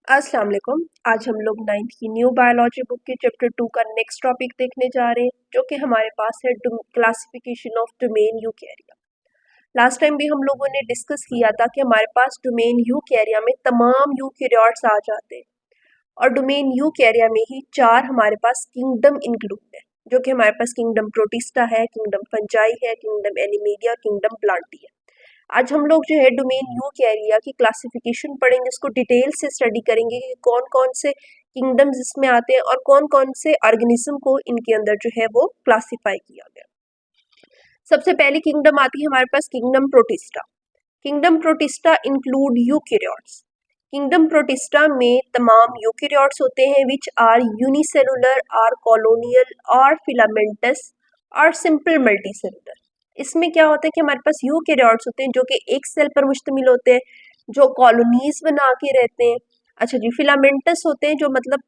अस्सलाम वालेकुम। आज हम लोग 9th की न्यू बायोलॉजी बुक के चैप्टर 2 का नेक्स्ट टॉपिक देखने जा रहे हैं, जो कि हमारे पास है classification of domain यूकैरिया। Last time भी हम लोगों ने डिस्कस किया था कि हमारे पास डोमेन यूकैरिया में तमाम यूकैरियोट्स आ जाते हैं और डोमेन यूकैरिया में ही 4 हमारे पास किंगडम इंक्लूड है, जो कि हमारे पास किंगडम प्रोटिस्टा है, किंगडम फंजाई है, किंगडम एनिमेलिया, किंगडम प्लांटी है। आज हम लोग जो है डोमेन यूकैरिया की क्लासिफिकेशन पढ़ेंगे, इसको डिटेल से स्टडी करेंगे कि कौन कौन से किंगडम्स इसमें आते हैं और कौन कौन से ऑर्गेनिज्म को इनके अंदर जो है वो क्लासिफाई किया गया। सबसे पहली किंगडम आती है हमारे पास kingdom protista. Kingdom protista include eukaryotes. Kingdom protista में तमाम यूकैरियोट्स होते हैं which are unicellular, are colonial, are filamentous, are simple multicellular. इसमें क्या होता है कि हमारे पास यूकैरियोट्स होते हैं जो कि एक सेल पर मुश्तमिल होते हैं, जो कॉलोनीज बना के रहते हैं। अच्छा जी, फिलामेंटस होते हैं जो मतलब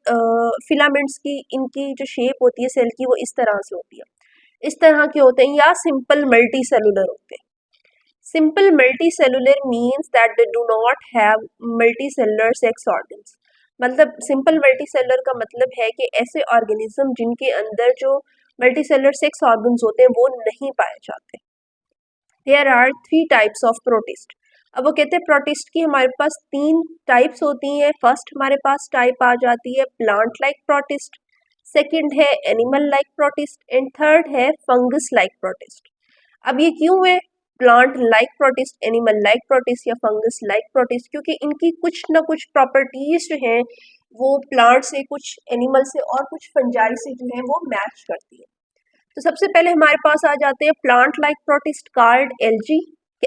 फिलामेंट्स की इनकी जो शेप होती है सेल की वो इस तरह से होती है, इस तरह के होते हैं, या सिंपल मल्टी सेलुलर होते हैं। Simple multi cellular means that they do not have multi cellular sex organs. मतलब सिंपल मल्टी सेलुलर का मतलब है कि ऐसे ऑर्गेनिज्म जिनके अंदर जो मल्टी सेलुलर सेक्स ऑर्गन्स होते हैं वो नहीं पाए जाते। There are 3 types of protist. अब वो कहते हैं प्रोटिस्ट की हमारे पास 3 टाइप्स होती हैं। फर्स्ट हमारे पास टाइप आ जाती है प्लांट लाइक प्रोटिस्ट, सेकंड है animal like protist and third है फंगस लाइक प्रोटिस्ट। अब ये क्यों है plant like protist, animal like protist या फंगस लाइक प्रोटिस्ट? क्योंकि इनकी कुछ ना कुछ प्रॉपर्टीज जो हैं वो प्लांट से, कुछ एनिमल से और कुछ फंजाई से जो है वो मैच करती है। तो सबसे पहले हमारे पास आ जाते हैं plant like protist called algae.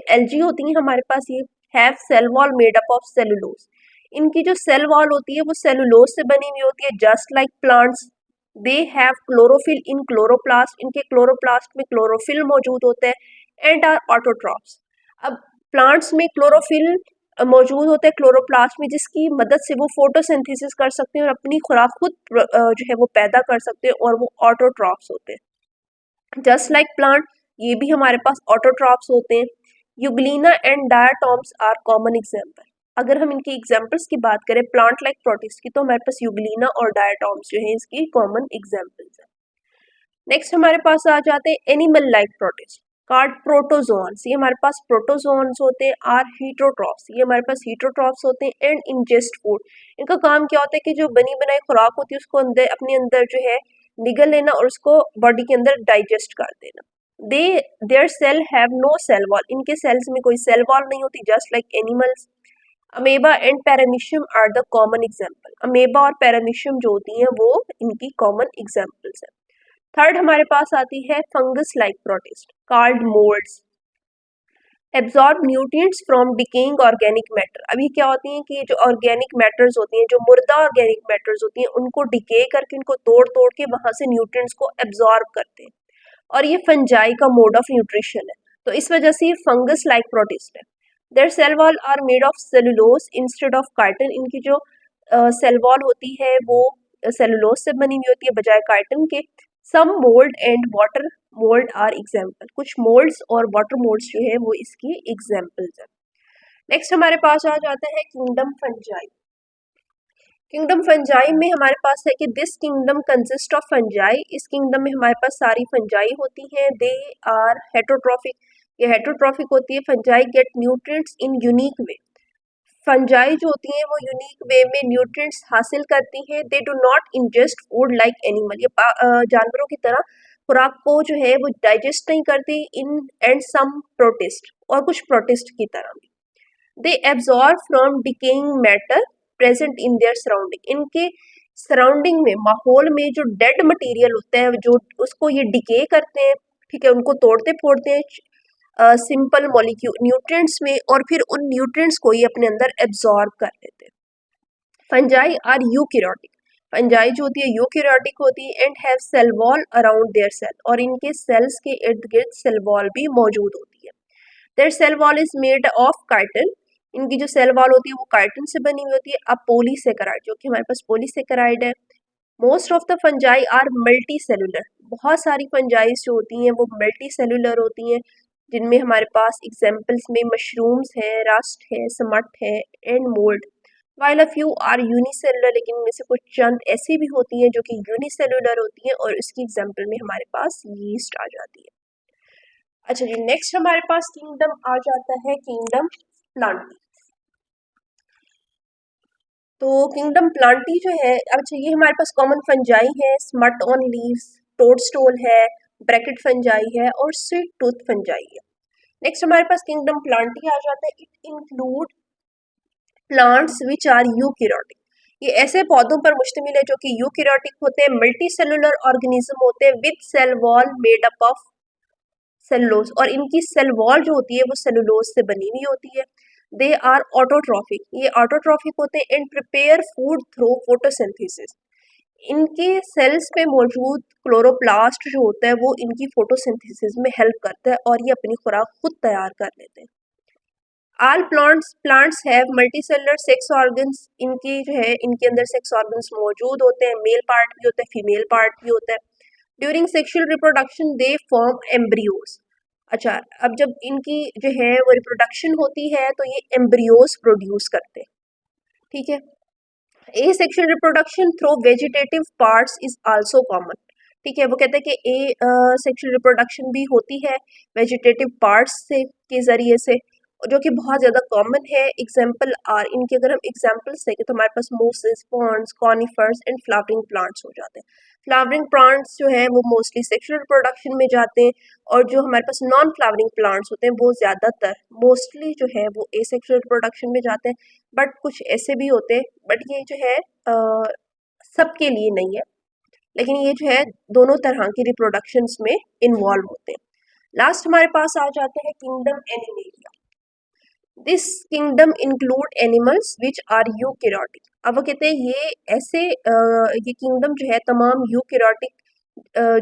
Algae होती है हमारे पास, ये have cell wall made up of cellulose. इनकी जो सेल वॉल होती है वो सेलुलोज से बनी हुई होती है, just like plants. They have chlorophyll in chloroplast, इनके क्लोरोप्लास्ट में क्लोरोफिल मौजूद होता है एंड आर ऑटोट्रॉफ्स। अब प्लांट्स में क्लोरोफिल मौजूद होता है क्लोरोप्लास्ट में, जिसकी मदद से वो फोटोसिंथेसिस कर सकते हैं और अपनी खुराक खुद जो है वो पैदा कर सकते हैं, और वो ऑटोट्रॉफ्स होते हैं। जस्ट लाइक प्लांट ये भी हमारे पास ऑटोट्रॉफ्स होते हैं। Euglena and diatoms are common example. अगर हम इनकी एग्जाम्पल्स की बात करें प्लांट लाइक प्रोटिस्ट की, तो हमारे पास यूग्लिना और डायटॉम्स जो है इसकी कॉमन एग्जाम्पल्स हैं। नेक्स्ट हमारे पास आ जाते हैं animal like protist card protozoans. ये हमारे पास प्रोटोजोन्स होते हैं। आर हीटरोट्रॉफ्स, ये हमारे पास हीटरोट्रॉफ्स होते हैं एंड इंजेस्ट फूड। इनका काम क्या होता है कि जो बनी बनाई खुराक होती है उसको अंदर अपने अंदर जो है निगल लेना और उसको बॉडी के अंदर डाइजेस्ट कर देना। They their cell have no cell wall, इनके सेल्स में कोई सेल वॉल नहीं होती, just like animals. Amoeba and paramecium are the common example. Amoeba और पैरामीशियम जो होती हैं वो इनकी कॉमन एग्जाम्पल्स हैं। थर्ड हमारे पास आती है fungus like protist called moulds. Absorb nutrients from decaying organic matter. अभी क्या होती है कि जो ऑर्गेनिक मैटर्स होती हैं, जो मुर्दा ऑर्गेनिक मैटर्स होती हैं, उनको डिके करके, उनको तोड़ तोड़ के वहां से न्यूट्रिएंट्स को एब्जॉर्ब करते हैं, और ये फंजाई का मोड ऑफ न्यूट्रिशन है, तो इस वजह से ये फंगस लाइक प्रोटिस्ट है। Their cell wall are made of cellulose instead of chitin. इनकी जो सेल वॉल होती है वो सेलुलोज से बनी हुई होती है बजाय काइटिन के। Some mould and water mould are example. कुछ मोल्ड्स और वाटर मोल्ड्स जो है वो इसकी एग्जाम्पल्स हैं। नेक्स्ट हमारे पास आ जाता है किंगडम फंजाई। किंगडम फंजाई में हमारे पास है कि this kingdom consist of fungi. इस किंगडम में हमारे पास सारी फंजाई होती हैं। दे आर हेटरोट्रॉफिक, ये हेटरोट्रॉफिक होती है। Fungi get nutrients in unique way. Fungi जो होती हैं वो यूनिक वे में न्यूट्रिएंट्स हासिल करती हैं। They do not ingest food like animal, ये जानवरों की तरह खुराक को जो है वो डाइजेस्ट नहीं करती। इन एंड सम प्रोटिस्ट, और कुछ प्रोटिस्ट की तरह भी। They absorb from decaying matter present in their surrounding. इनके सराउंडिंग में, माहौल में जो डेड मटेरियल होता है जो उसको ये डिके करते हैं, ठीक है, उनको तोड़ते फोड़ते हैं सिंपल मॉलिक्यूल न्यूट्रिएंट्स में, और फिर उन न्यूट्रिएंट्स को ये अपने अंदर एब्जॉर्ब कर लेते हैं। Fungi are eukaryotic. फंजाई जो होती है यूकैरियोटिक होती है and have cell wall around their cell, और इनके सेल्स के इर्द गिर्द सेल वॉल भी मौजूद होती है। Their cell wall is made of chitin. इनकी जो सेल वॉल होती है वो काइटिन से बनी हुई होती है। अब पॉलीसेकेराइड, जो कि हमारे पास पॉलीसेकेराइड है। Most of the fungi are multicellular. बहुत सारी फंजाइज जो होती हैं वो मल्टी सेलुलर होती हैं, जिनमें हमारे पास एग्जाम्पल्स में मशरूम्स हैं, रस्ट है, समट है and mould. While a few are unicellular, लेकिन इनमें से कुछ चंद ऐसी भी होती हैं जो कि यूनिसेलुलर होती हैं और इसकी एग्जाम्पल में हमारे पास यीस्ट आ जाती है। अच्छा जी, नेक्स्ट हमारे पास किंगडम आ जाता है किंगडम प्लांटी। तो किंगडम प्लांटी जो है, अच्छा ये हमारे पास कॉमन फंजाई है, स्मट ऑन लीव्स, टोडस्टोल है, ब्रैकेट फंजाई है और स्वीट टूथ फंजाई है। नेक्स्ट हमारे पास किंगडम प्लांटी आ जाता है। It include plants which are eukaryotic. ये ऐसे पौधों पर मुश्तमिल है जो कि यूकैरियोटिक होते हैं, मल्टी सेलुलर ऑर्गेनिज्म होते हैं with cell wall made up of cellulose, और इनकी सेल वॉल जो होती है वो सेलुलोज से बनी हुई होती है। दे आर ऑटोट्रॉफिक, ये ऑटोट्रॉफिक होते हैं and prepare food through photosynthesis. इनके सेल्स में मौजूद क्लोरोप्लास्ट जो होता है वो इनकी फोटोसिंथेसिस में हेल्प करता है और ये अपनी खुराक खुद तैयार कर लेते हैं। All plants have multicellular sex organs, इनकी जो है इनके अंदर सेक्स ऑर्गन्स मौजूद होते हैं, मेल पार्ट भी होता है, फीमेल पार्ट भी होता है। During sexual reproduction they form embryos. अच्छा, अब जब इनकी जो है वो रिप्रोडक्शन होती है तो ये एम्ब्रियोज प्रोड्यूस करते हैं। ठीक है। ए sexual reproduction through vegetative parts is also common. ठीक है, वो कहते हैं कि ए सेक्सुअल रिप्रोडक्शन भी होती है वेजिटेटिव पार्ट्स से के जरिए से, जो कि बहुत ज़्यादा कॉमन है। एग्जाम्पल आर, इनके अगर हम एग्जाम्पल्स देखें तो हमारे पास mosses, ponds, conifers and flowering plants हो जाते हैं। फ्लावरिंग प्लांट्स जो है वो मोस्टली सेक्सुअल रिप्रोडक्शन में जाते हैं, और जो हमारे पास नॉन फ्लावरिंग प्लांट्स होते हैं वो ज़्यादातर मोस्टली जो है वो एसेक्सुअल रिप्रोडक्शन में जाते हैं। बट कुछ ऐसे भी होते हैं, बट ये जो है सबके लिए नहीं है, लेकिन ये जो है दोनों तरह की रिप्रोडक्शंस में इन्वॉल्व होते हैं। लास्ट हमारे पास आ जाते हैं kingdom animalia. This kingdom include animals which are eukaryotic. अब वो कहते हैं ये ऐसे ये किंगडम जो है तमाम यूकैरियोटिक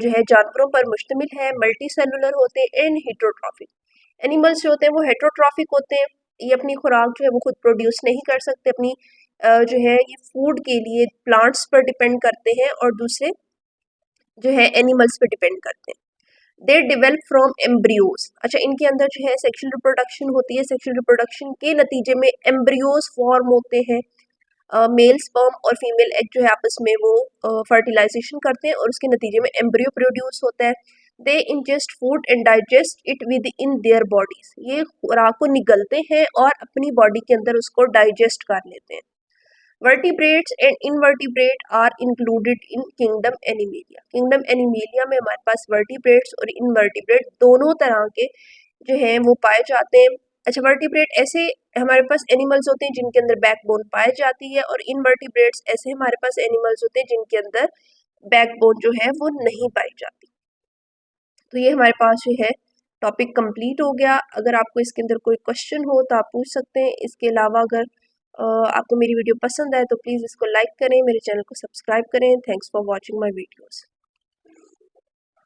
जो है जानवरों पर मुश्तमिल है, मल्टी सेलुलर होते हैं एंड हेटरोट्रॉफिक। एनिमल्स जो होते हैं वो हेटरोट्रॉफिक होते हैं, ये अपनी खुराक जो है वो खुद प्रोड्यूस नहीं कर सकते, अपनी जो है ये फूड के लिए प्लांट्स पर डिपेंड करते हैं और दूसरे जो है एनिमल्स पर डिपेंड करते हैं। दे डिवेल्प फ्रॉम एम्ब्रियोज। अच्छा, इनके अंदर जो है सेक्सुअल रिप्रोडक्शन होती है, सेक्सुअल रिप्रोडक्शन के नतीजे में एम्ब्रियोज फॉर्म होते हैं। मेल स्पर्म और फीमेल एग जो है आपस में वो फर्टिलाइजेशन करते हैं और उसके नतीजे में एम्ब्रियो प्रोड्यूस होता है। They ingest food and digest it within their bodies, ये खुराक को निगलते हैं और अपनी बॉडी के अंदर उसको डाइजेस्ट कर लेते हैं। Vertebrates and invertebrate are included in kingdom animalia. Kingdom animalia में हमारे पास वर्टिब्रेट्स और इनवर्टिब्रेट दोनों तरह के जो हैं वो पाए जाते हैं। अच्छा, वर्टिब्रेट ऐसे हमारे पास एनिमल्स होते हैं जिनके अंदर बैकबोन पाई जाती है, और इनवर्टिब्रेट्स ऐसे हमारे पास एनिमल्स होते हैं जिनके अंदर बैकबोन जो है वो नहीं पाई जाती। तो ये हमारे पास जो है टॉपिक कंप्लीट हो गया। अगर आपको इसके अंदर कोई क्वेश्चन हो तो आप पूछ सकते हैं। इसके अलावा अगर आपको मेरी वीडियो पसंद आए तो प्लीज़ इसको लाइक करें, मेरे चैनल को सब्सक्राइब करें। Thanks for watching my videos.